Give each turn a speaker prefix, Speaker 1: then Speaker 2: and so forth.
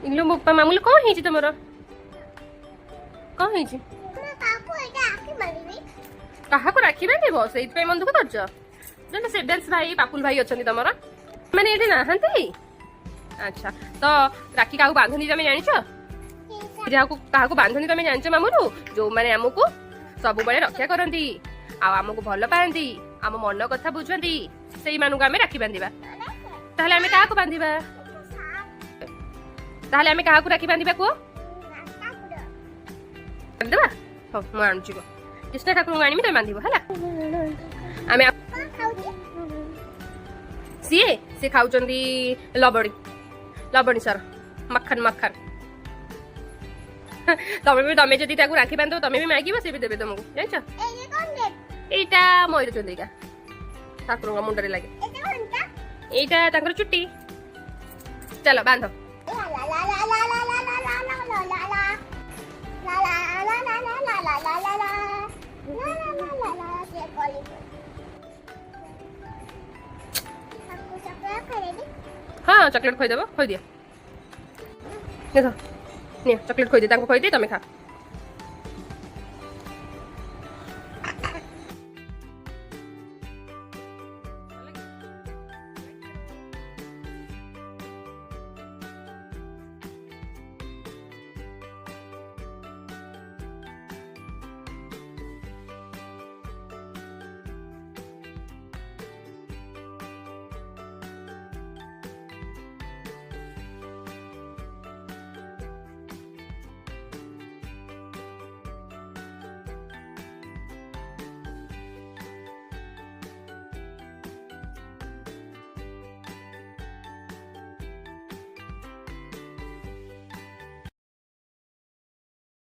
Speaker 1: ଇଲୋ ବୋପା ମାମୁଲି କଣ ହେଇଛି ତମର? କଣ ହେଇଛି? କାହାକୁ ରାକ୍ଷୀ ବାନ୍ଧିବ ସେଇଥିପାଇଁ ମନ ଦୁଃଖ କରୁଛ? ସେଭେନ୍ସ ଭାଇ ପାପୁଲ ଭାଇ ଅଛନ୍ତି ତମର, ମାନେ ଏଠି ନାହାନ୍ତି? ଆଚ୍ଛା, ତ ରାକ୍ଷୀ କାହାକୁ ବାନ୍ଧନ୍ତି ତମେ ଜାଣିଛ? କାହାକୁ ବାନ୍ଧନ୍ତି ତମେ ଜାଣିଛ ମାମୁରୁ? ଯୋଉମାନେ ଆମକୁ ସବୁବେଳେ ରକ୍ଷା କରନ୍ତି ଆଉ ଆମକୁ ଭଲ ପାଆନ୍ତି, ଆମ ମନ କଥା ବୁଝନ୍ତି, ସେଇମାନଙ୍କୁ ଆମେ ରାକ୍ଷୀ ବାନ୍ଧିବା। ତାହେଲେ ଆମେ କାହାକୁ ବାନ୍ଧିବା? ତାହେଲେ ଆମେ କାହାକୁ ରାକ୍ଷୀ ବାନ୍ଧିବା କୁହ? ବାନ୍ଧିଦେବା? ହଉ ମୁଁ ଆଣୁଛି କୁହ, କୃଷ୍ଣ ଠାକୁରଙ୍କୁ ଆଣିବି ତମେ ବାନ୍ଧିବ ହେଲା। ଆମେ ସିଏ ଖାଉଛନ୍ତି ଲବଣୀ ସାର ମଖନ। ତମେ ଯଦି ତାକୁ ରାକ୍ଷୀ ବାନ୍ଧିବ ତମେ ବି ମାଗିବ, ସେ ବି ଦେବେ ତମକୁ, ଜାଣିଛ? ଏଇଟା ମୟୂର ଚନ୍ଦିକା ଠାକୁରଙ୍କ ମୁଣ୍ଡରେ ଲାଗେ, ଏଇଟା ତାଙ୍କର ଚୁଟି। ଚାଲ ବାନ୍ଧ। हाँ चॉकलेट खोई देव, खोई दिए, देखो चॉकलेट खोई दे, खोई दे, तमें खा।